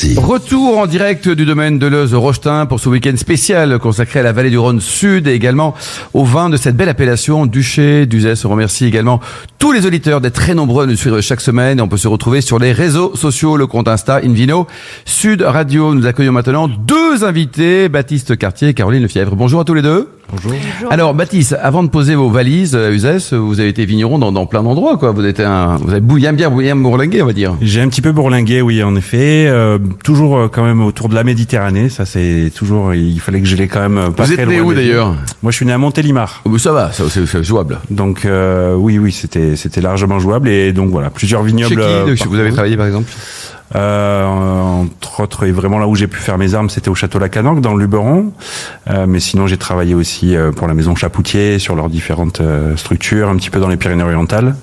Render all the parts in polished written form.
RMC. Retour en direct du domaine de Leuze-Rochetin pour ce week-end spécial consacré à la vallée du Rhône Sud et également au vin de cette belle appellation Duché d'Uzès. On remercie également tous les auditeurs d'être très nombreux à nous suivre chaque semaine. Et on peut se retrouver sur les réseaux sociaux, le compte Insta Invino Sud Radio. Nous accueillons maintenant deux invités, Baptiste Cartier et Caroline Lefebvre. Bonjour à tous les deux. Bonjour. Alors Baptiste, avant de poser vos valises à Uzès, vous avez été vigneron dans plein d'endroits, quoi. Vous avez bien bourlingué, on va dire. J'ai un petit peu bourlingué, oui, en effet. Toujours quand même autour de la Méditerranée. Ça, c'est toujours. Il fallait que je l'ai quand même pas vous très êtes né loin. où d'ailleurs? Moi, je suis né à Montélimar. Oh, ça va, c'est jouable. Donc oui, c'était largement jouable et donc voilà, plusieurs vignobles. Chez qui vous avez travaillé par exemple? Entre autres, et vraiment là où j'ai pu faire mes armes, c'était au Château Lacanauque, dans le Luberon. Mais sinon, j'ai travaillé aussi pour la maison Chapoutier, sur leurs différentes structures, un petit peu dans les Pyrénées-Orientales.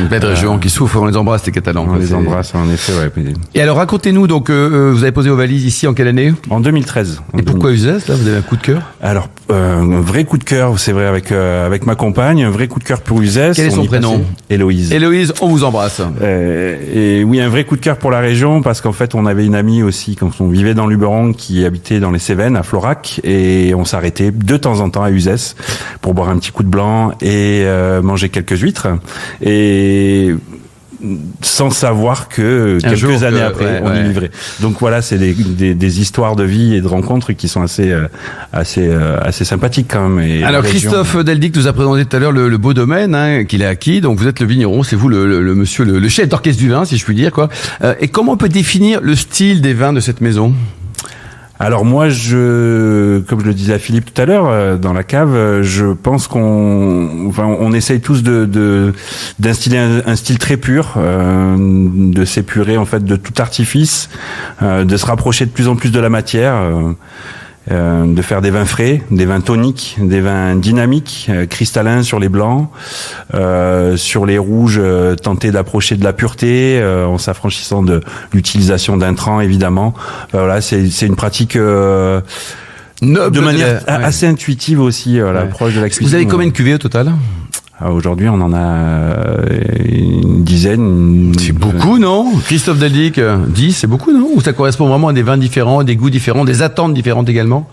Belle région qui souffre, on les embrasse, les Catalans. On les embrasse, en effet, ouais. Et alors, racontez-nous, donc, vous avez posé vos valises ici en quelle année? En 2013. Et pourquoi Uzès, là? Vous avez un coup de cœur? Alors, un vrai coup de cœur, c'est vrai, avec ma compagne, un vrai coup de cœur pour Uzès. Quel est son prénom? Héloïse. Héloïse, on vous embrasse. Et oui, un vrai coup de cœur pour la région, parce qu'en fait, on avait une amie aussi, quand on vivait dans le Luberon, qui habitait dans les Cévennes, à Florac, et on s'arrêtait de temps en temps à Uzès pour boire un petit coup de blanc et manger quelques huîtres. Et sans savoir que quelques années après, on y vivrait. Donc voilà, c'est des histoires de vie et de rencontres qui sont assez sympathiques quand même. Et alors Christophe Deldic nous a présenté tout à l'heure le beau domaine qu'il a acquis. Donc vous êtes le vigneron, c'est vous le monsieur, le chef d'orchestre du vin, si je puis dire, quoi. Et comment on peut définir le style des vins de cette maison? Alors moi, comme je le disais à Philippe tout à l'heure, dans la cave, je pense on essaye tous d'instiller un style très pur, de s'épurer en fait de tout artifice, de se rapprocher de plus en plus de la matière. De faire des vins frais, des vins toniques, des vins dynamiques, cristallins sur les blancs, sur les rouges, tenter d'approcher de la pureté, en s'affranchissant de l'utilisation d'intrants évidemment. Voilà, c'est une pratique de manière assez intuitive aussi, proche de la cuisine. Vous avez combien de cuvées au total? Aujourd'hui, on en a une dizaine. C'est beaucoup, non? Christophe Deldic, 10, c'est beaucoup, non? Ou ça correspond vraiment à des vins différents, à des goûts différents, des attentes différentes également?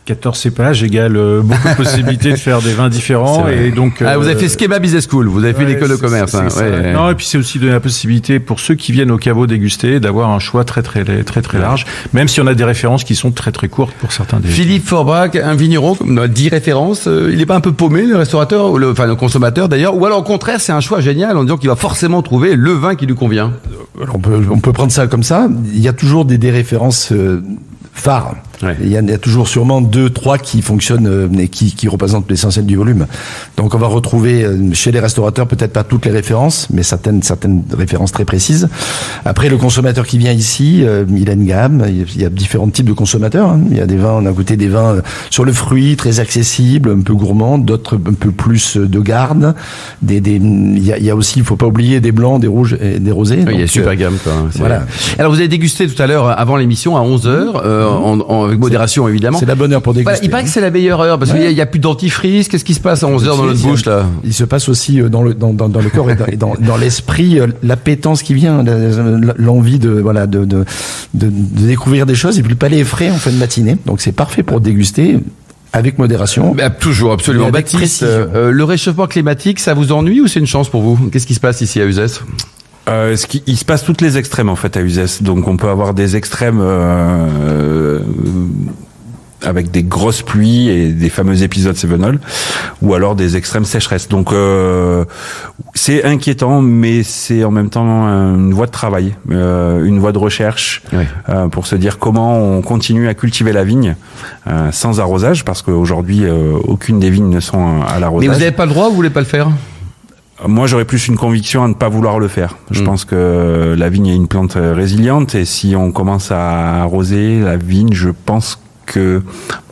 14 cépages égale beaucoup de possibilités de faire des vins différents. Et donc, vous avez fait Schema Business School, vous avez fait l'école de commerce. Non, et puis c'est aussi donner la possibilité pour ceux qui viennent au caveau déguster d'avoir un choix très large, même si on a des références qui sont très courtes pour certains des... Philippe Forbach, un vigneron, on a 10 références, il n'est pas un peu paumé, le restaurateur, ou le consommateur d'ailleurs, ou alors au contraire, c'est un choix génial en disant qu'il va forcément trouver le vin qui lui convient? Alors on peut prendre ça comme ça. Il y a toujours des références phares. Ouais. Il y a toujours sûrement 2-3 qui fonctionnent et qui représentent l'essentiel du volume. Donc on va retrouver chez les restaurateurs peut-être pas toutes les références, mais certaines références très précises. Après, le consommateur qui vient ici, il a une gamme. Il y a différents types de consommateurs. Il y a des vins, on a goûté des vins sur le fruit, très accessibles, un peu gourmands, d'autres un peu plus de garde. Il y a aussi, il faut pas oublier, des blancs, des rouges et des rosés. Oui, il y a super gamme, quoi. Voilà. Alors vous avez dégusté tout à l'heure avant l'émission à 11h avec modération évidemment. C'est la bonne heure pour déguster. Voilà, il paraît que c'est la meilleure heure parce qu'il y a plus de dentifrice. Qu'est-ce qui se passe à 11h dans notre bouche là? Il se passe aussi dans le corps et dans l'esprit l'appétence qui vient, l'envie de découvrir des choses et puis le palais est frais en fin de matinée. Donc c'est parfait pour déguster. Avec modération. Toujours, absolument. Baptiste, le réchauffement climatique, ça vous ennuie ou c'est une chance pour vous? Qu'est-ce qui se passe ici à Uzès? Il se passe toutes les extrêmes en fait à Uzès. Donc on peut avoir des extrêmes avec des grosses pluies et des fameux épisodes cévenols, ou alors des extrêmes sécheresses. Donc c'est inquiétant, mais c'est en même temps une voie de travail, une voie de recherche, pour se dire comment on continue à cultiver la vigne sans arrosage, parce qu'aujourd'hui aucune des vignes ne sont à l'arrosage. Mais vous n'avez pas le droit, vous voulez pas le faire? Moi, j'aurais plus une conviction à ne pas vouloir le faire. Je pense que la vigne est une plante résiliente et si on commence à arroser la vigne, je pense que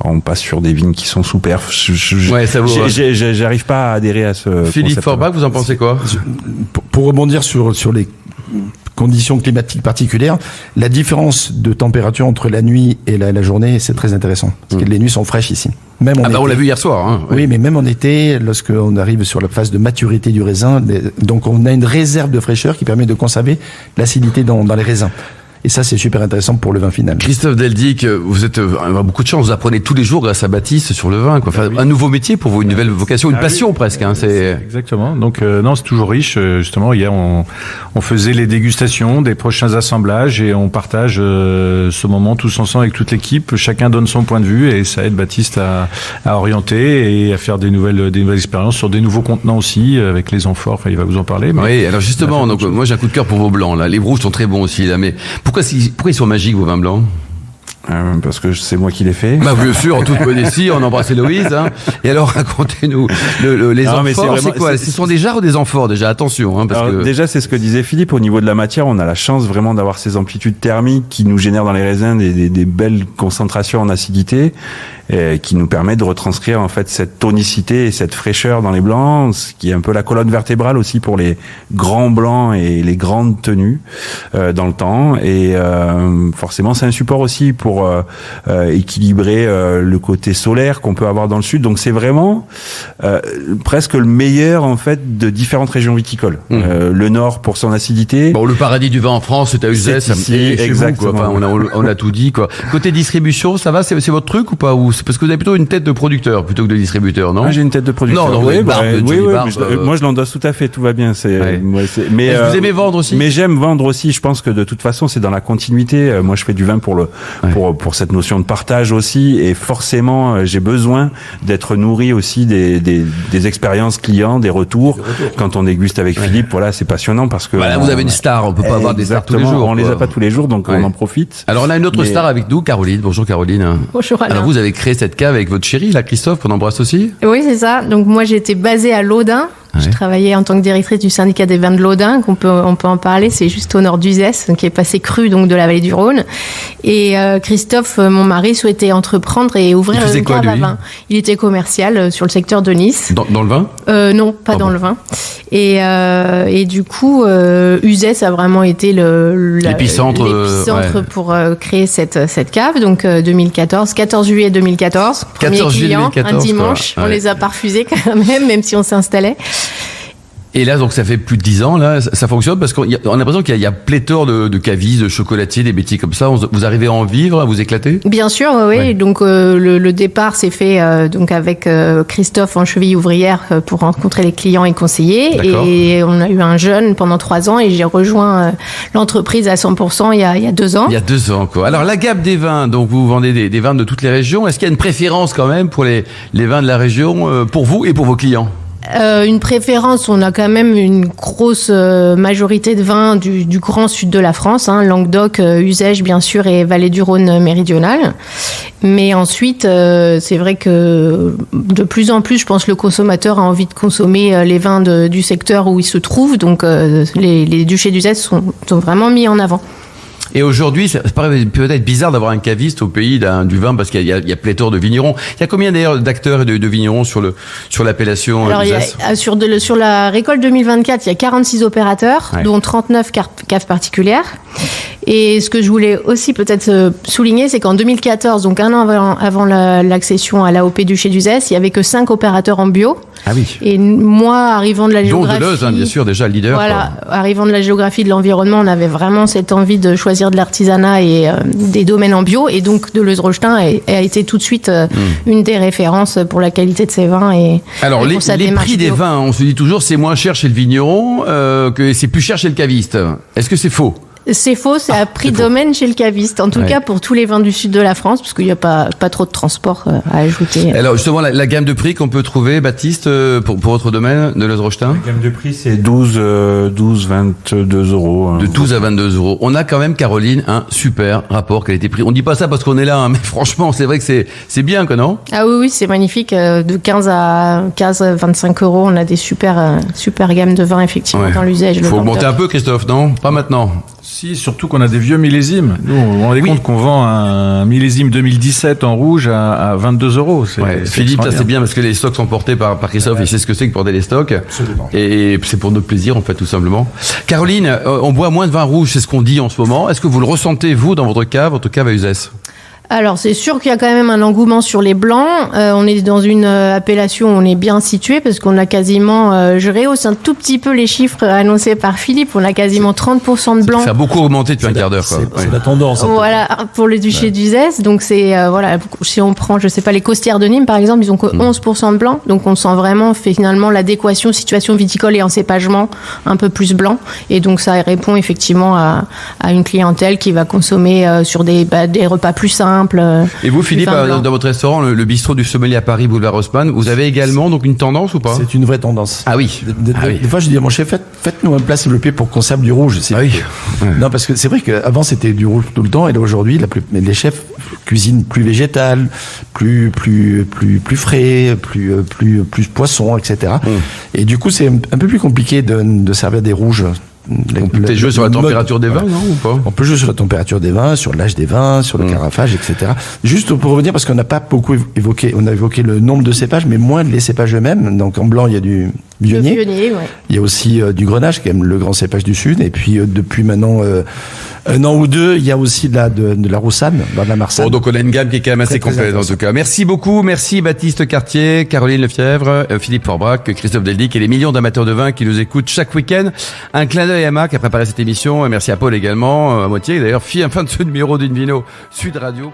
on passe sur des vignes qui sont sous perf. J'arrive pas à adhérer à ce Philippe Forbach, vous en pensez quoi? Pour rebondir sur les conditions climatiques particulières, la différence de température entre la nuit et la journée, c'est très intéressant. Parce que les nuits sont fraîches ici. Même en été. On l'a vu hier soir. Hein, oui, mais même en été, lorsqu'on arrive sur la phase de maturité du raisin, donc on a une réserve de fraîcheur qui permet de conserver l'acidité dans les raisins. Et ça, c'est super intéressant pour le vin final. Christophe Deldic, vous êtes beaucoup de chance, vous apprenez tous les jours grâce à Baptiste sur le vin, quoi. Enfin, un nouveau métier pour vous, une nouvelle vocation, une passion presque. Hein, c'est... Exactement. Donc non, c'est toujours riche. Justement, hier, on faisait les dégustations des prochains assemblages et on partage ce moment tous ensemble avec toute l'équipe. Chacun donne son point de vue et ça aide Baptiste à orienter et à faire des nouvelles expériences sur des nouveaux contenants aussi avec les amphores. Enfin, il va vous en parler. Oui, alors justement, donc moi j'ai un coup de cœur pour vos blancs là. Les rouges sont très bons aussi là, mais pourquoi ils sont magiques vos vins blancs? Parce que c'est moi qui l'ai fait. Bah bien sûr, en toute modestie, on embrasse Héloïse. Hein. Et alors racontez-nous les amphores, c'est quoi? Ce sont des jarres ou des amphores déjà? Attention, hein, parce alors, que déjà c'est ce que disait Philippe. Au niveau de la matière, on a la chance vraiment d'avoir ces amplitudes thermiques qui nous génèrent dans les raisins des belles concentrations en acidité, qui nous permet de retranscrire en fait cette tonicité et cette fraîcheur dans les blancs, ce qui est un peu la colonne vertébrale aussi pour les grands blancs et les grandes tenues dans le temps. Et forcément, c'est un support aussi pour équilibrer le côté solaire qu'on peut avoir dans le sud. Donc c'est vraiment presque le meilleur en fait de différentes régions viticoles. Le nord pour son acidité. Bon, le paradis du vin en France, c'est à Uzès, c'est exactement. Vous, quoi. Enfin, on a tout dit quoi. Côté distribution, ça va, c'est votre truc ou pas? Ou c'est parce que vous avez plutôt une tête de producteur plutôt que de distributeur, non? J'ai une tête de producteur. Non, oui, moi je l'endosse tout à fait, tout va bien. Mais vous aimez vendre aussi? Mais j'aime vendre aussi. Je pense que de toute façon, c'est dans la continuité. Moi, je fais du vin pour cette notion de partage aussi, et forcément, j'ai besoin d'être nourri aussi des expériences clients, des retours. Quand on déguste avec Philippe, voilà, c'est passionnant parce que vous avez une star. On peut pas avoir des stars tous les jours. On les a pas tous les jours, donc on en profite. Alors on a une autre star avec nous, Caroline. Bonjour Caroline. Bonjour Alain. Alors vous avez créé cette cave avec votre chéri, là, Christophe, qu'on embrasse aussi? Oui, c'est ça. Donc moi, j'étais basée à Laudun. Je travaillais en tant que directrice du syndicat des vins de Laudun, on peut en parler, c'est juste au nord d'Uzès, qui est passé cru donc de la vallée du Rhône. Et Christophe, mon mari, souhaitait entreprendre et ouvrir une cave à vin. Il était commercial sur le secteur de Nice. Dans le vin? Non, pas dans le vin. Et du coup, Uzès a vraiment été l'épicentre pour créer cette cave. Donc 14 juillet 2014, premier client, un dimanche. On les a pas refusés quand même si on s'installait. Et là, donc, ça fait plus de 10 ans, là, ça fonctionne parce qu'on a l'impression qu'il y a pléthore de cavistes, de chocolatiers, des métiers comme ça. Vous arrivez à en vivre, à vous éclater? Bien sûr, oui. Ouais. Donc, le départ s'est fait, donc, avec Christophe en cheville ouvrière pour rencontrer les clients et conseillers. D'accord. Et on a eu un jeune pendant 3 ans et j'ai rejoint l'entreprise à 100% il y a 2 ans. Il y a 2 ans, quoi. Alors, la gamme des vins, donc, vous vendez des vins de toutes les régions. Est-ce qu'il y a une préférence quand même pour les vins de la région, pour vous et pour vos clients? Une préférence, on a quand même une grosse majorité de vins du grand sud de la France, Languedoc, Uzès bien sûr et Vallée du Rhône méridionale. Mais ensuite, c'est vrai que de plus en plus, je pense, le consommateur a envie de consommer les vins du secteur où il se trouve. Donc les duchés d'Uzès sont vraiment mis en avant. Et aujourd'hui, ça paraît peut-être bizarre d'avoir un caviste au pays du vin parce qu'il y a pléthore de vignerons. Il y a combien d'ailleurs d'acteurs et de vignerons sur l'appellation? Alors, sur la récolte 2024, il y a 46 opérateurs, dont 39 caves particulières. Et ce que je voulais aussi peut-être souligner, c'est qu'en 2014, donc un an avant l'accession à l'AOP Duché d'Uzès, il y avait que 5 opérateurs en bio. Ah oui. Et moi, arrivant de la géographie... Donc Deleuze, bien sûr, déjà leader. Voilà, arrivant de la géographie de l'environnement, on avait vraiment cette envie de choisir de l'artisanat et des domaines en bio. Et donc, Deleuze-Rochetin a été tout de suite une des références pour la qualité de ses vins. Alors, les prix des vins, on se dit toujours, c'est moins cher chez le vigneron que c'est plus cher chez le caviste. Est-ce que c'est faux? C'est faux, c'est à prix domaine chez le caviste. En tout cas, pour tous les vins du sud de la France, parce qu'il n'y a pas trop de transport à ajouter. Alors, justement, la gamme de prix qu'on peut trouver, Baptiste, pour votre domaine, Deleuze-Rochetin? La gamme de prix, c'est 12, 22 euros. De 12 à 22 euros. On a quand même, Caroline, un super rapport qualité-prix. On dit pas ça parce qu'on est là, mais franchement, c'est vrai que c'est bien, quoi, non? Ah oui, c'est magnifique. De 15 à 25 euros, on a des super gammes de vins, effectivement, dans l'usage. Il faut augmenter un peu, Christophe, non? Pas maintenant. Si, surtout qu'on a des vieux millésimes. Nous, on se rend compte qu'on vend un millésime 2017 en rouge à 22 euros. Philippe, ça c'est bien parce que les stocks sont portés par Christophe. Il sait ce que c'est que porter les stocks. Absolument. Et c'est pour notre plaisir, en fait, tout simplement. Caroline, on boit moins de vin rouge, c'est ce qu'on dit en ce moment. Est-ce que vous le ressentez, vous, dans votre cave à Uzès? Alors, c'est sûr qu'il y a quand même un engouement sur les blancs. On est dans une appellation où on est bien situé parce qu'on a quasiment, je rehausse un tout petit peu les chiffres annoncés par Philippe, on a quasiment 30% de blancs. Ça a beaucoup augmenté depuis un quart d'heure. C'est la tendance. Voilà, pour le duché d'Uzès. Donc, c'est, voilà, si on prend, je sais pas, les Costières de Nîmes, par exemple, ils ont que 11% de blancs. Donc, on sent vraiment, finalement, l'adéquation situation viticole et encépagement un peu plus blanc. Et donc, ça répond effectivement à une clientèle qui va consommer sur des repas plus simples. Et vous, Philippe, dans votre restaurant, le bistrot du sommelier à Paris, boulevard Haussmann, vous avez également donc une tendance ou pas? C'est une vraie tendance. Ah oui. Des fois, je dis à mon chef, faites-nous un plat s'il vous plaît pour qu'on serve du rouge. Ah oui. Non, parce que c'est vrai qu'avant c'était du rouge tout le temps, et là aujourd'hui, les chefs cuisinent plus végétal, plus frais, plus poisson, etc. Et du coup, c'est un peu plus compliqué de servir des rouges. On peut peut-être jouer sur la température des vins, non, ou pas? On peut jouer sur la température des vins, sur l'âge des vins, sur le carafage, etc. Juste pour revenir, parce qu'on n'a pas beaucoup évoqué, on a évoqué le nombre de cépages, mais moins les cépages eux-mêmes. Donc en blanc, il y a du Viognier. Ouais. Il y a aussi du Grenache, qui est le grand cépage du Sud. Et puis depuis maintenant un an ou deux, il y a aussi de la Roussanne, de la Marsanne. Bon, donc on a une gamme qui est quand même assez complète en tout cas. Merci beaucoup, merci Baptiste Cartier, Caroline Lefièvre, Philippe Forbrac, Christophe Deldic et les millions d'amateurs de vin qui nous écoutent chaque week-end. Un clin d'œil à Emma qui a préparé cette émission. Et merci à Paul également, à moitié d'ailleurs, fin de ce numéro d'Invino Sud Radio.